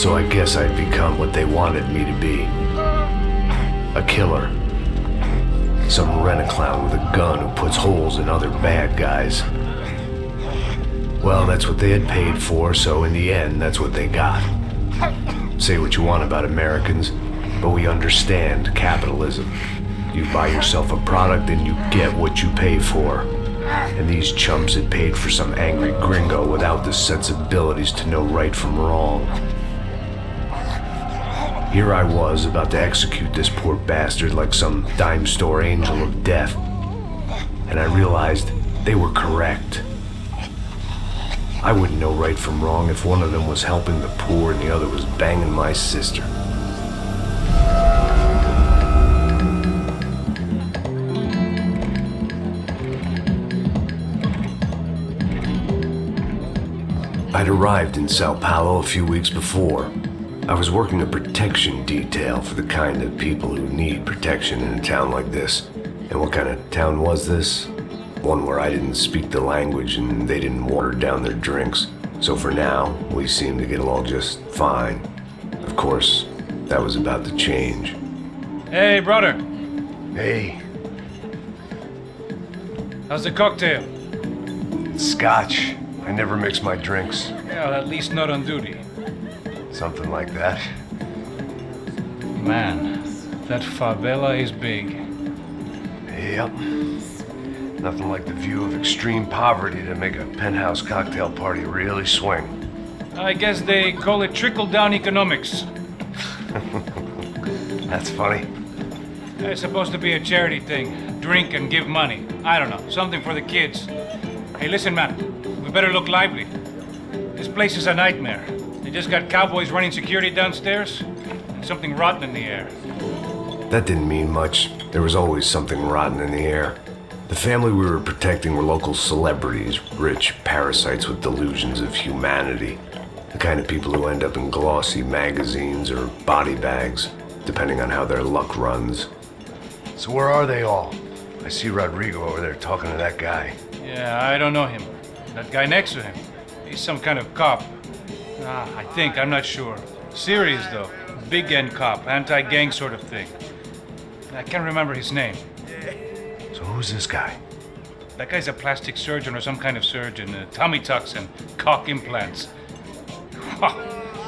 So I guess I'd become what they wanted me to be. A killer. Some rent-a-clown with a gun who puts holes in other bad guys. Well, that's what they had paid for, so in the end, that's what they got. Say what you want about Americans, but we understand capitalism. You buy yourself a product and you get what you pay for. And these chumps had paid for some angry gringo without the sensibilities to know right from wrong. Here I was, about to execute this poor bastard like some dime store angel of death. And I realized they were correct. I wouldn't know right from wrong if one of them was helping the poor and the other was banging my sister. I'd arrived in Sao Paulo a few weeks before. I was working a protection detail for the kind of people who need protection in a town like this. And what kind of town was this? One where I didn't speak the language and they didn't water down their drinks. So for now, we seemed to get along just fine. Of course, that was about to change. Hey, brother. Hey. How's the cocktail? Scotch. I never mix my drinks. Yeah, at least not on duty. Something like that. Man, that favela is big. Yep. Nothing like the view of extreme poverty to make a penthouse cocktail party really swing. I guess they call it trickle-down economics. That's funny. It's supposed to be a charity thing. Drink and give money. I don't know, something for the kids. Hey, listen, man. We better look lively. This place is a nightmare. They just got cowboys running security downstairs, and something rotten in the air. That didn't mean much. There was always something rotten in the air. The family we were protecting were local celebrities, rich parasites with delusions of humanity. The kind of people who end up in glossy magazines or body bags, depending on how their luck runs. So where are they all? I see Rodrigo over there talking to that guy. Yeah, I don't know him. That guy next to him, he's some kind of cop. I think, I'm not sure. Serious though, big end cop, anti-gang sort of thing. I can't remember his name. So who's this guy? That guy's a plastic surgeon or some kind of surgeon. Tummy tucks and cock implants.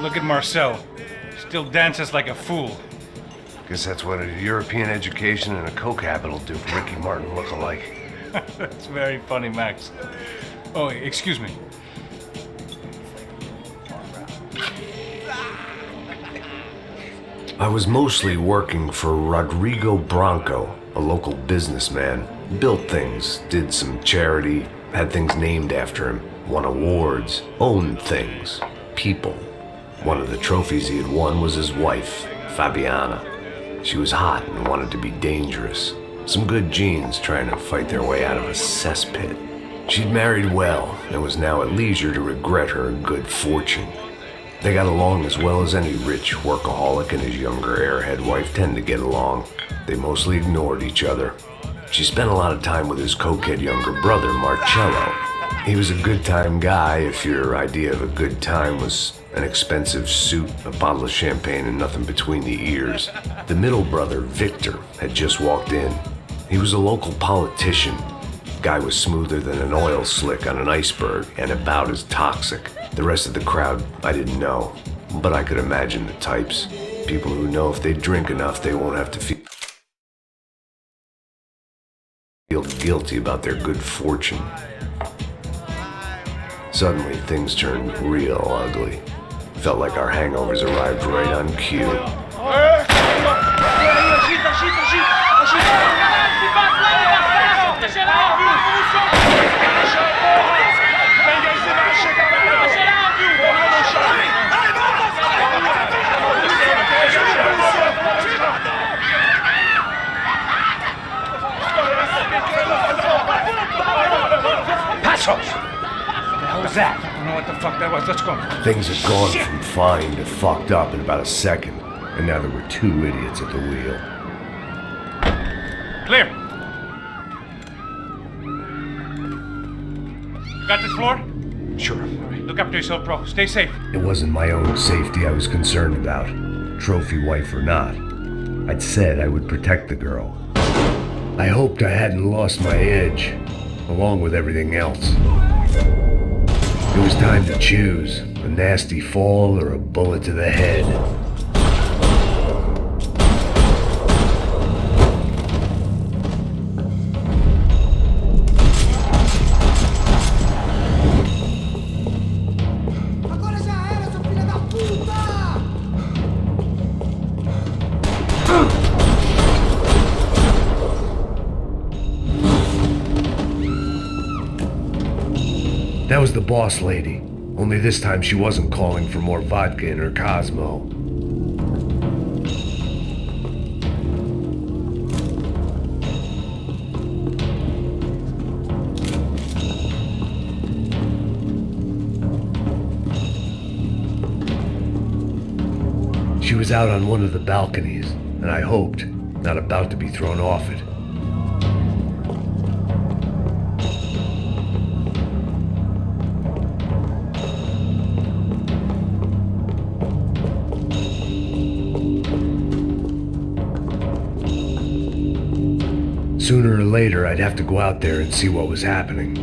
Look at Marcel. Still dances like a fool. Guess that's what a European education and a coke habit will do for Ricky Martin look-alike. That's very funny, Max. Oh, excuse me. I was mostly working for Rodrigo Branco, a local businessman. Built things, did some charity, had things named after him, won awards, owned things, people. One of the trophies he had won was his wife, Fabiana. She was hot and wanted to be dangerous. Some good genes trying to fight their way out of a cesspit. She'd married well and was now at leisure to regret her good fortune. They got along as well as any rich workaholic and his younger airhead wife tend to get along. They mostly ignored each other. She spent a lot of time with his cokehead younger brother, Marcello. He was a good time guy if your idea of a good time was an expensive suit, a bottle of champagne, and nothing between the ears. The middle brother, Victor, had just walked in. He was a local politician. Guy was smoother than an oil slick on an iceberg and about as toxic. The rest of the crowd, I didn't know, but I could imagine the types. People who know if they drink enough, they won't have to feel guilty about their good fortune. Suddenly, things turned real ugly. Felt like our hangovers arrived right on cue. That? I don't know what the fuck that was. Let's go. Things had gone from fine to fucked up in about a second, and now there were two idiots at the wheel. Clear. You got this floor? Sure. All right, look after yourself, bro. Stay safe. It wasn't my own safety I was concerned about, trophy wife or not. I'd said I would protect the girl. I hoped I hadn't lost my edge, along with everything else. It was time to choose, a nasty fall or a bullet to the head. That was the boss lady, only this time she wasn't calling for more vodka in her Cosmo. She was out on one of the balconies, and I hoped, not about to be thrown off it. Sooner or later, I'd have to go out there and see what was happening.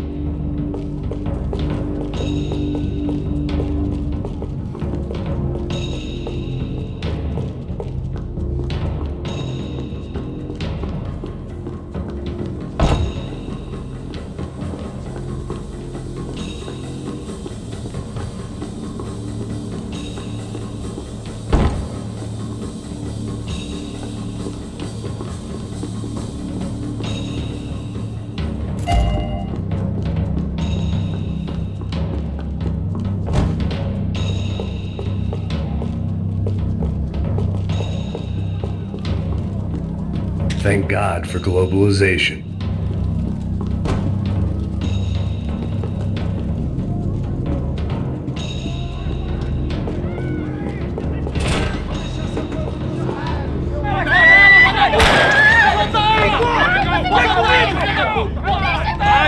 Thank God for globalization.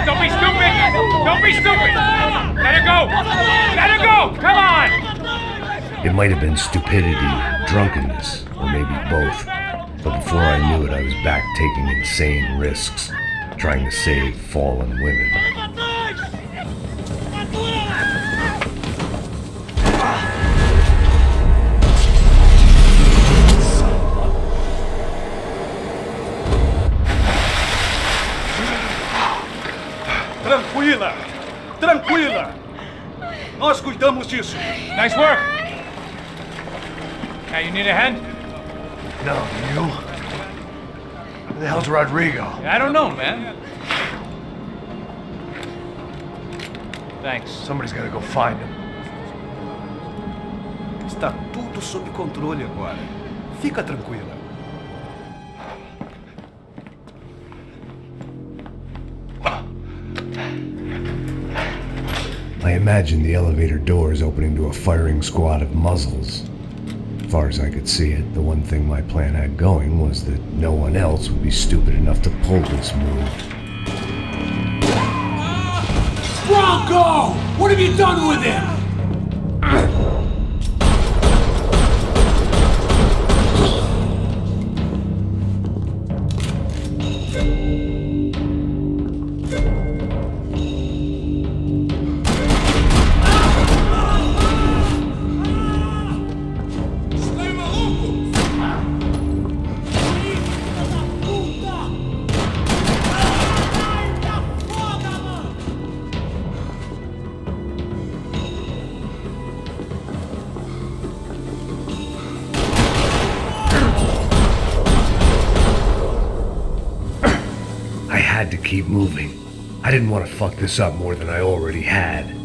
Don't be stupid! Don't be stupid! Let her go! Let her go! Come on! It might have been stupidity, drunkenness, or maybe both. But before I knew it, I was back taking insane risks, trying to save fallen women. Tranquila! Tranquila! Nós cuidamos disso. Nice work! Hey, you need a hand? No, you? Where the hell's Rodrigo? I don't know, man. Thanks. Somebody's gotta go find him. Está tudo sob controle agora. Fica tranquila. I imagined the elevator doors opening to a firing squad of muzzles. As far as I could see it, the one thing my plan had going was that no one else would be stupid enough to pull this move. Bronco! What have you done with him? I had to keep moving. I didn't want to fuck this up more than I already had.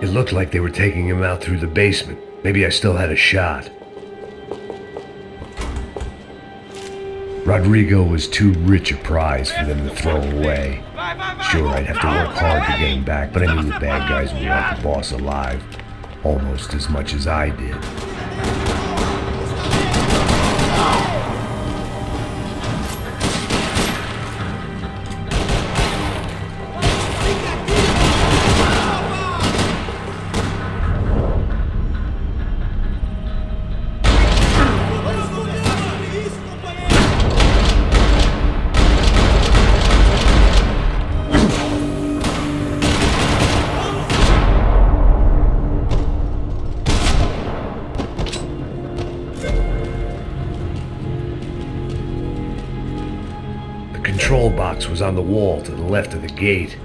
It looked like they were taking him out through the basement. Maybe I still had a shot. Rodrigo was too rich a prize for them to throw away. Sure, I'd have to work hard to get him back, but I knew the bad guys would want the boss alive, almost as much as I did. The control box was on the wall to the left of the gate.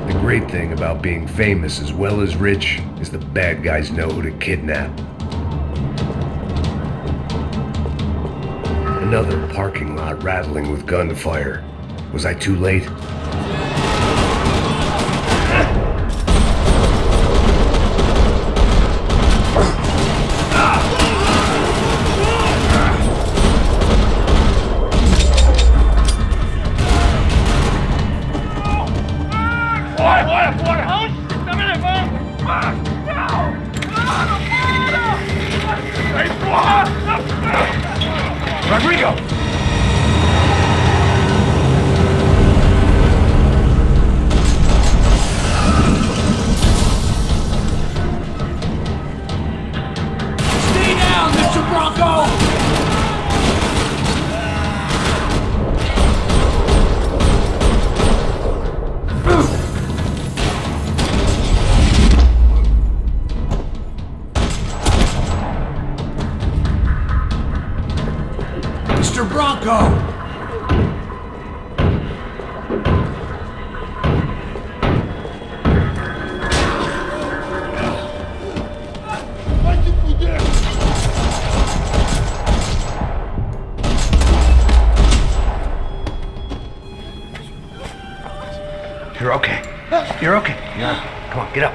The great thing about being famous as well as rich is the bad guys know who to kidnap. Another parking lot rattling with gunfire. Was I too late? Rodrigo! Stay down, Mr. Bronco! Mr. Bronco! You're okay. You're okay. Come on, get up.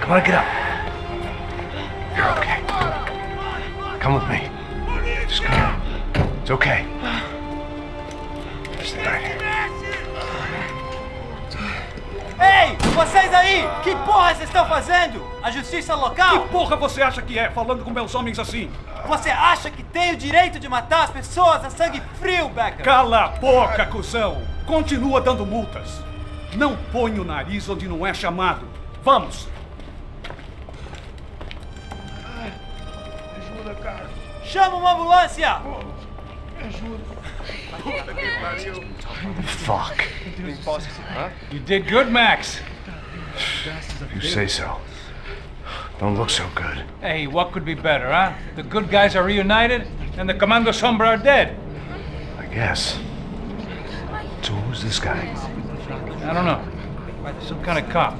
Come on, get up. You're okay. Come with me. Just come. It's okay. Stay right here. Ei, vocês aí! Que porra vocês estão fazendo? A justiça local? Que porra você acha que é, falando com meus homens assim? Você acha que tem o direito de matar as pessoas a sangue frio, Becker? Cala a boca, cuzão! Continua dando multas. Não põe o nariz onde não é chamado. Vamos! Ajuda, cara. Chama uma ambulância! Me ajuda. Puta que pariu. Fuck. You did good, Max. You say so. Don't look so good. Hey, what could be better, huh? The good guys are reunited, and the Commando Sombra are dead. I guess. So who's this guy? I don't know. Some kind of cop.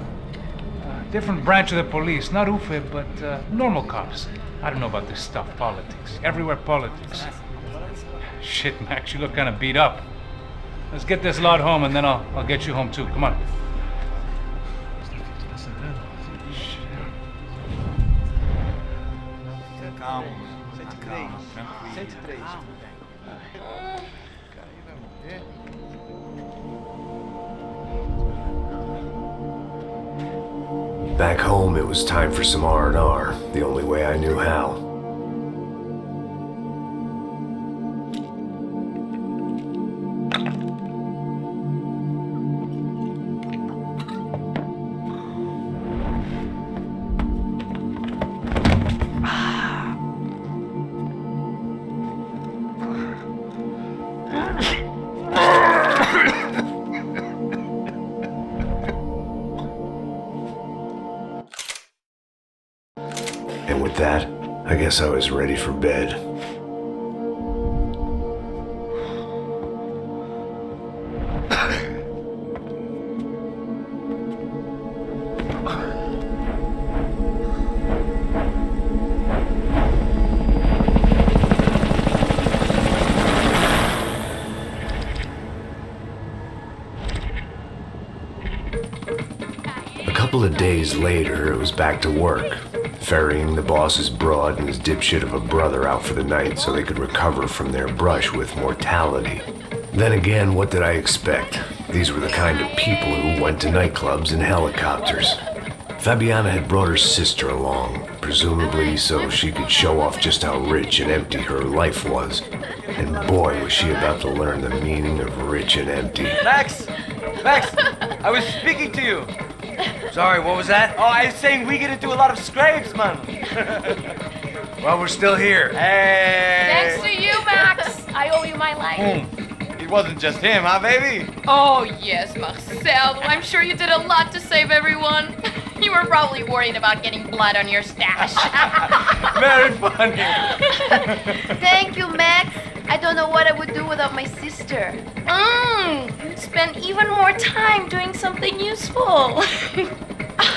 Different branch of the police. Not UFE, but normal cops. I don't know about this stuff, politics. Everywhere politics. Shit, Max, you look kind of beat up. Let's get this lot home, and then I'll get you home too. Come on. Calma. 103. 103. Back home, it was time for some R&R, the only way I knew how. guess I was ready for bed. A couple of days later, it was back to work, ferrying the boss's broad and his dipshit of a brother out for the night so they could recover from their brush with mortality. Then again, what did I expect? These were the kind of people who went to nightclubs in helicopters. Fabiana had brought her sister along, presumably so she could show off just how rich and empty her life was. And boy, was she about to learn the meaning of rich and empty. Max! Max! I was speaking to you. Sorry, what was that? Oh, I was saying we get to do a lot of scrapes, man. Well, we're still here. Hey! Thanks to you, Max. I owe you my life. It wasn't just him, huh, baby? Oh, yes, Marcel. I'm sure you did a lot to save everyone. You were probably worried about getting blood on your stash. Very funny. Thank you, Max. I don't know what I would do without my sister. Spend even more time doing something useful.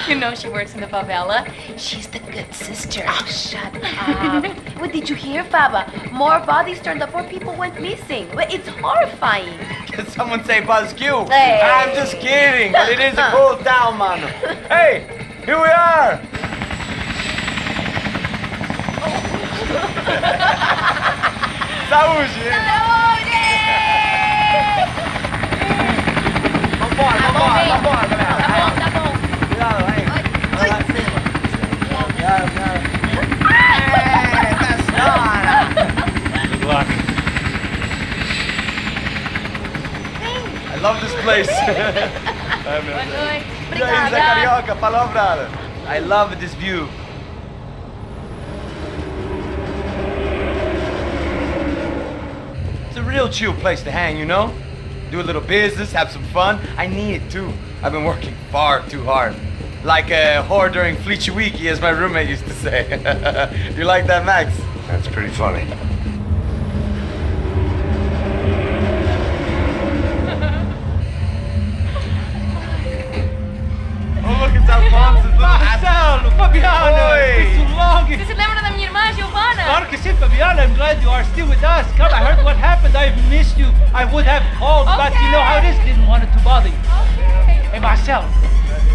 You know she works in the favela. She's the good sister. Oh, shut up. What did you hear, Faba? More bodies turned up, more people went missing. It's horrifying. Can someone say Buzz Q? Hey. I'm just kidding, but it is a cool town, man. Hey, here we are. Saúde! Vambora, galera. Tá bom. Cuidado, aí. Vai lá em cima. Cuidado. That's not. Good luck. I love this place. Carioca, palavra. I love this view. It's a real chill place to hang, you know? Do a little business, have some fun. I need it too. I've been working far too hard. Like a whore during Fleechy Weeky, as my roommate used to say. You like that, Max? That's pretty funny. Oh, look, it's Alfonso's little Marcelo, Fabiana, Oi. it's too long. Você se lembra da minha irmã, Giovanna? Claro que sim, Fabiana. I'm glad you are still with us. Come, I heard what happened. I've missed you. I would have called, but you know how it is. Didn't want it to bother you. Hey, Marcelo,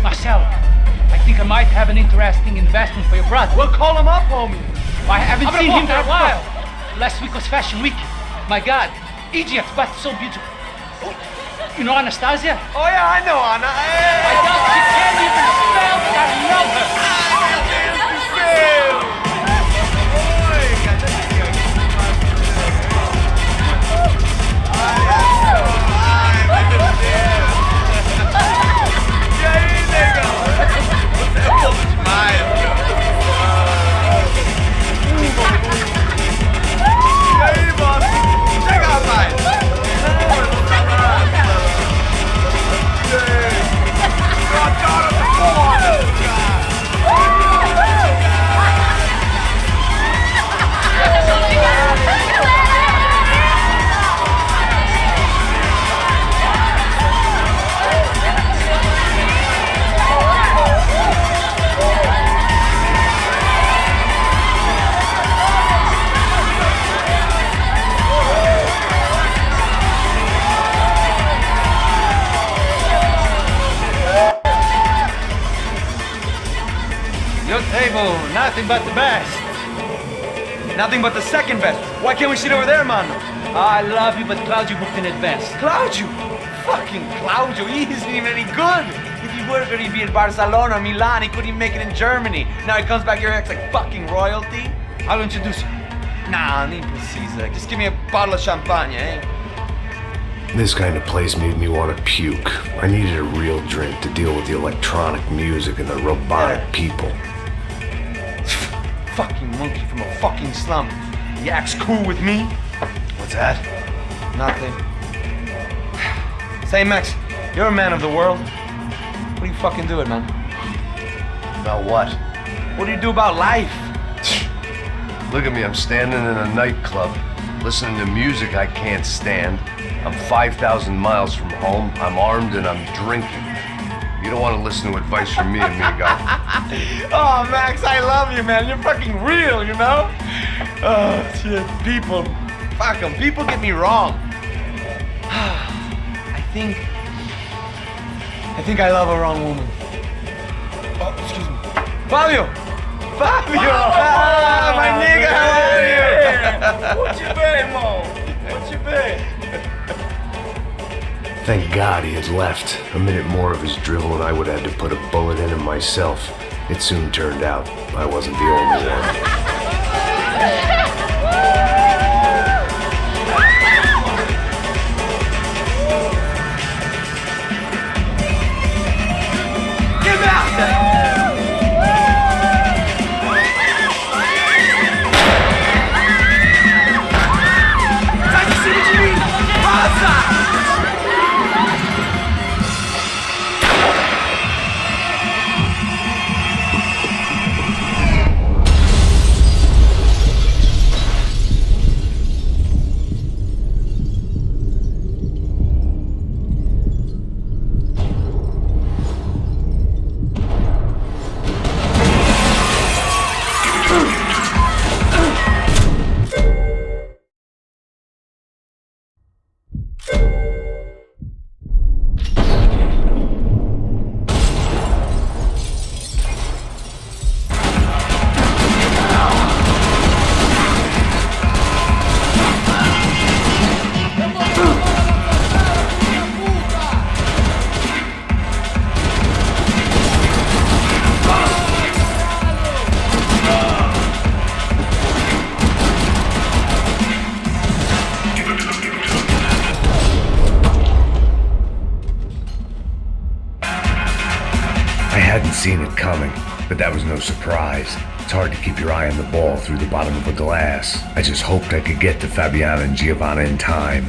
I think I might have an interesting investment for your brother. Well, call him up, homie. I haven't seen him for a while. Last week was Fashion Week. My God, Egypt, but so beautiful. You know Anastasia? Oh, yeah, I know, Anna. I doubt she can't even spell, but I know her. Your table, nothing but the best. Nothing but the second best. Why can't we sit over there, man? I love you, but Claudio booked in advance. Claudio! Fucking Claudio, he isn't even any good. If he were good, he'd be in Barcelona, Milan, he couldn't even make it in Germany. Now he comes back here and acts like fucking royalty. I'll introduce you. Nah, need precisa. Just give me a bottle of champagne, eh? This kind of place made me want to puke. I needed a real drink to deal with the electronic music and the robotic people. Fucking monkey from a fucking slum. He acts cool with me. What's that? Nothing. Say, Max, you're a man of the world. What do you fucking do it, man? About what? What do you do about life? Look at me, I'm standing in a nightclub, listening to music I can't stand. I'm 5,000 miles from home, I'm armed and I'm drinking. You don't want to listen to advice from me, amigo. Oh, Max, I love you, man. You're fucking real, you know? Oh, shit. People, fuck them. People get me wrong. I think I love a wrong woman. Oh, excuse me. Fabio! Fabio! Ah, my nigga, how are you? What you been, Mo? What you been? Thank God he had left. A minute more of his drivel and I would have had to put a bullet in him myself. It soon turned out I wasn't the only one. Get out there! Seen it coming, but that was no surprise. It's hard to keep your eye on the ball through the bottom of a glass. I just hoped I could get to Fabiana and Giovanna in time.